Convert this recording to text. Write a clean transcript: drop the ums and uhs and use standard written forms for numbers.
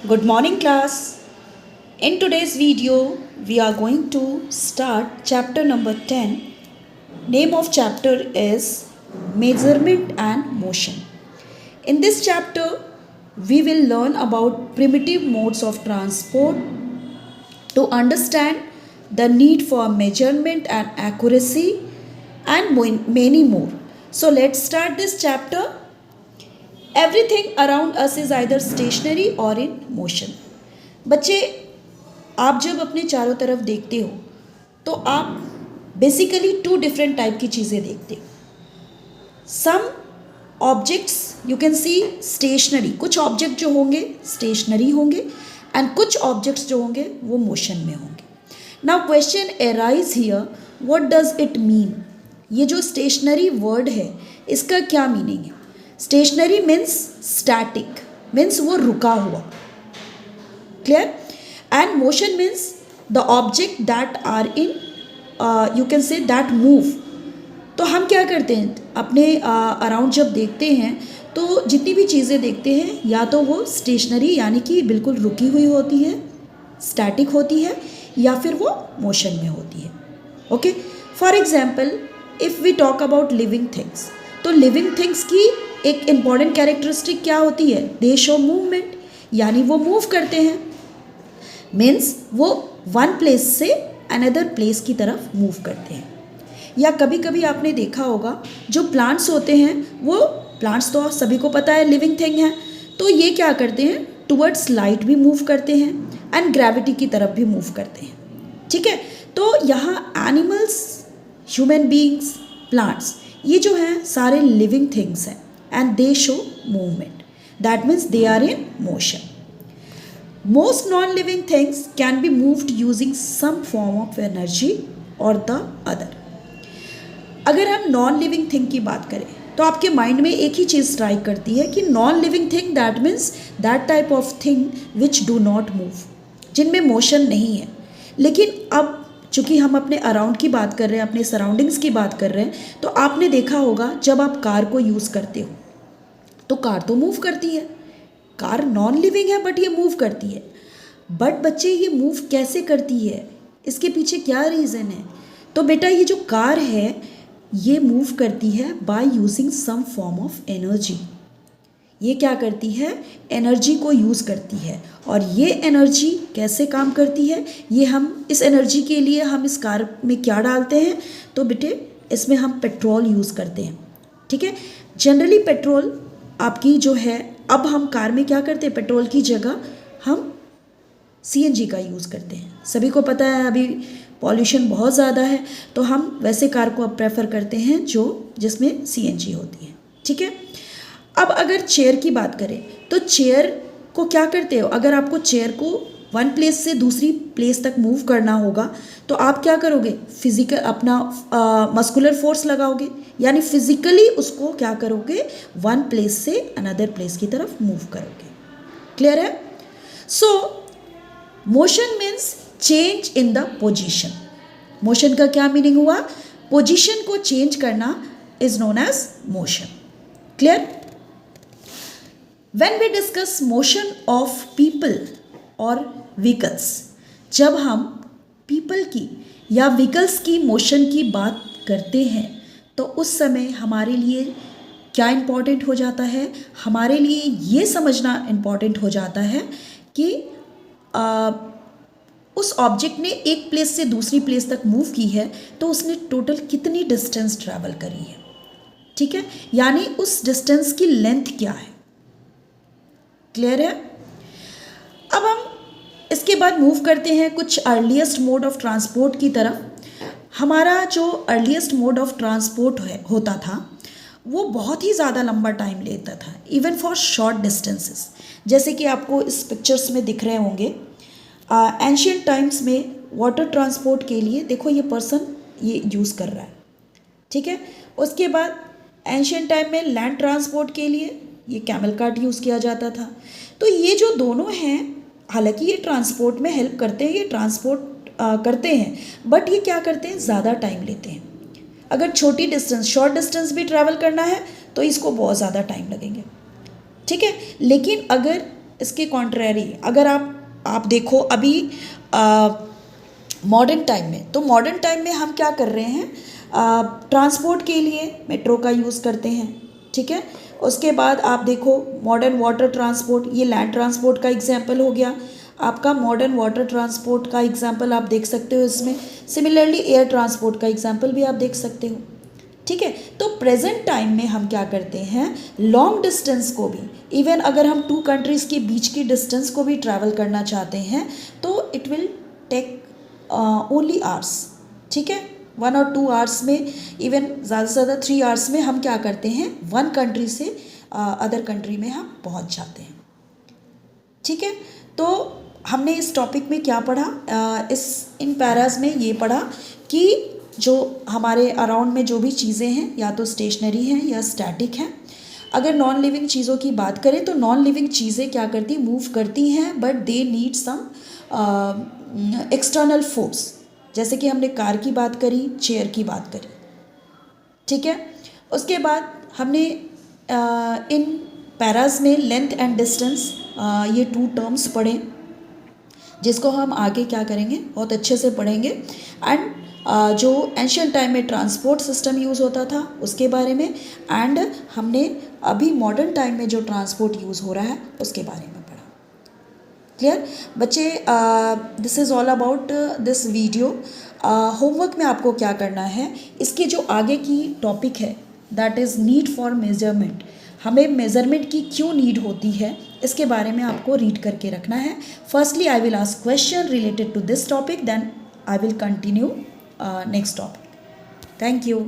Good morning, class. In today's video, we are going to start chapter number 10. Name of chapter is Measurement and Motion. In this chapter, we will learn about primitive modes of transport to understand the need for measurement and accuracy and many more. So, let's start this chapter. Everything around us is either stationary or in motion. बच्चे, आप जब अपने चारों तरफ देखते हो तो आप बेसिकली टू डिफरेंट टाइप की चीज़ें देखते हो. Some objects you can see stationary, कुछ ऑब्जेक्ट जो होंगे स्टेशनरी होंगे एंड कुछ ऑब्जेक्ट्स जो होंगे वो मोशन में होंगे. Now question arise here, what does it mean. ये जो स्टेशनरी वर्ड है इसका क्या मीनिंग है. स्टेशनरी मीन्स स्टैटिक, मीन्स वो रुका हुआ. Clear. And motion means the object that are in you can say that move. तो हम क्या करते हैं अपने अराउंड जब देखते हैं तो जितनी भी चीज़ें देखते हैं या तो वो स्टेशनरी यानी कि बिल्कुल रुकी हुई होती है, स्टैटिक होती है, या फिर वो मोशन में होती है. Okay. For example if we talk about living things, तो लिविंग थिंग्स की एक इम्पॉर्टेंट कैरेक्टरिस्टिक क्या होती है. दे शो मूवमेंट, यानी वो मूव करते हैं. मीन्स वो वन प्लेस से अनदर प्लेस की तरफ मूव करते हैं. या कभी कभी आपने देखा होगा जो प्लांट्स होते हैं, वो प्लांट्स तो सभी को पता है लिविंग थिंग है, तो ये क्या करते हैं टुवर्ड्स लाइट भी मूव करते हैं एंड ग्रेविटी की तरफ भी मूव करते हैं. ठीक है. तो यहाँ एनिमल्स, ह्यूमन बींग्स, प्लांट्स, ये जो हैं सारे लिविंग थिंग्स हैं and they show movement. That means they are in motion. Most non-living things can be moved using some form of energy or the other. अगर हम नॉन लिविंग थिंग की बात करें तो आपके माइंड में एक ही चीज़ स्ट्राइक करती है कि non living thing that means that type of thing which do not move, जिनमें मोशन नहीं है. लेकिन अब चूँकि हम अपने अराउंड की बात कर रहे हैं, अपने सराउंडिंग्स की बात कर रहे हैं, तो आपने देखा होगा जब आप कार को यूज़ करते हो तो कार तो मूव करती है. कार नॉन लिविंग है बट ये मूव करती है. बट बच्चे ये मूव कैसे करती है, इसके पीछे क्या रीज़न है. तो बेटा ये जो कार है ये मूव करती है by using some form of energy. ये क्या करती है, एनर्जी को यूज़ करती है. और ये एनर्जी कैसे काम करती है, ये हम इस एनर्जी के लिए हम इस कार में क्या डालते हैं, तो बेटे इसमें हम पेट्रोल यूज़ करते हैं. ठीक है. जनरली पेट्रोल आपकी जो है, अब हम कार में क्या करते हैं, पेट्रोल की जगह हम सीएनजी का यूज़ करते हैं. सभी को पता है अभी पॉल्यूशन बहुत ज़्यादा है, तो हम वैसे कार को अब प्रेफर करते हैं जो जिसमें सीएनजी होती है. ठीक है. अब अगर चेयर की बात करें तो चेयर को क्या करते हो, अगर आपको चेयर को वन प्लेस से दूसरी प्लेस तक मूव करना होगा तो आप क्या करोगे, फिजिकल अपना मस्कुलर फोर्स लगाओगे, यानी फिजिकली उसको क्या करोगे, वन प्लेस से अनदर प्लेस की तरफ मूव करोगे. क्लियर है. So motion means change in the position. Motion का क्या मीनिंग हुआ, पोजीशन को चेंज करना is known as motion. Clear. When we discuss motion of people और व्हीकल्स, जब हम पीपल की या व्हीकल्स की मोशन की बात करते हैं तो उस समय हमारे लिए क्या इम्पॉर्टेंट हो जाता है, हमारे लिए ये समझना इम्पॉर्टेंट हो जाता है कि उस ऑब्जेक्ट ने एक प्लेस से दूसरी प्लेस तक मूव की है तो उसने टोटल कितनी डिस्टेंस ट्रैवल करी है. ठीक है. यानी उस डिस्टेंस की लेंथ क्या है. क्लियर है. अब हम इसके बाद मूव करते हैं कुछ अर्लीस्ट मोड ऑफ ट्रांसपोर्ट की तरफ. हमारा जो अर्लीस्ट मोड ऑफ ट्रांसपोर्ट होता था वो बहुत ही ज़्यादा लंबा टाइम लेता था, इवन फॉर शॉर्ट डिस्टेंसेस. जैसे कि आपको इस पिक्चर्स में दिख रहे होंगे, एंशियंट टाइम्स में वाटर ट्रांसपोर्ट के लिए देखो ये पर्सन ये यूज़ कर रहा है. ठीक है. उसके बाद एंशियंट टाइम में लैंड ट्रांसपोर्ट के लिए ये कैमल कार्ट यूज़ किया जाता था. तो ये जो दोनों हैं, हालांकि ये ट्रांसपोर्ट में हेल्प करते हैं, ये ट्रांसपोर्ट करते हैं, बट ये क्या करते हैं, ज़्यादा टाइम लेते हैं. अगर छोटी डिस्टेंस, शॉर्ट डिस्टेंस भी ट्रैवल करना है तो इसको बहुत ज़्यादा टाइम लगेंगे. ठीक है. लेकिन अगर इसके कॉन्ट्रेरी अगर आप देखो अभी मॉडर्न टाइम में, तो मॉडर्न टाइम में हम क्या कर रहे हैं, ट्रांसपोर्ट के लिए मेट्रो का यूज़ करते हैं, ठीक है। उसके बाद आप देखो मॉडर्न वाटर ट्रांसपोर्ट, ये लैंड ट्रांसपोर्ट का एग्जांपल हो गया आपका। मॉडर्न वाटर ट्रांसपोर्ट का एग्जांपल आप देख सकते हो इसमें। सिमिलरली एयर ट्रांसपोर्ट का एग्जांपल भी आप देख सकते हो, ठीक है। तो प्रेजेंट टाइम में हम क्या करते हैं, लॉन्ग डिस्टेंस को भी, इवन अगर हम 2 कंट्रीज़ के बीच की डिस्टेंस को भी ट्रैवल करना चाहते हैं तो it will take only hours, ठीक है। 1 और 2 आवर्स में, इवन ज़्यादा से ज़्यादा 3 आवर्स में हम क्या करते हैं, 1 कंट्री से अदर कंट्री में हम पहुंच जाते हैं, ठीक है। तो हमने इस टॉपिक में क्या पढ़ा, इन पैराज में ये पढ़ा कि जो हमारे अराउंड में जो भी चीज़ें हैं या तो स्टेशनरी हैं या स्टैटिक हैं। अगर नॉन लिविंग चीज़ों की बात करें तो नॉन लिविंग चीज़ें क्या करती, मूव करती हैं, but they need some external force. जैसे कि हमने कार की बात करी, चेयर की बात करी, ठीक है। उसके बाद हमने इन पैराज में लेंथ एंड डिस्टेंस, ये 2 टर्म्स पढ़े, जिसको हम आगे क्या करेंगे, बहुत अच्छे से पढ़ेंगे। एंड जो एंशियंट टाइम में ट्रांसपोर्ट सिस्टम यूज़ होता था उसके बारे में, एंड हमने अभी मॉडर्न टाइम में जो ट्रांसपोर्ट यूज़ हो रहा है उसके बारे में पढ़ा। क्लियर बच्चे, this is all about this video. Homework में आपको क्या करना है, इसके जो आगे की टॉपिक है that is need for measurement, हमें मेजरमेंट की क्यों नीड होती है इसके बारे में आपको रीड करके रखना है। Firstly I will ask question related to this topic, then I will continue next topic. Thank you.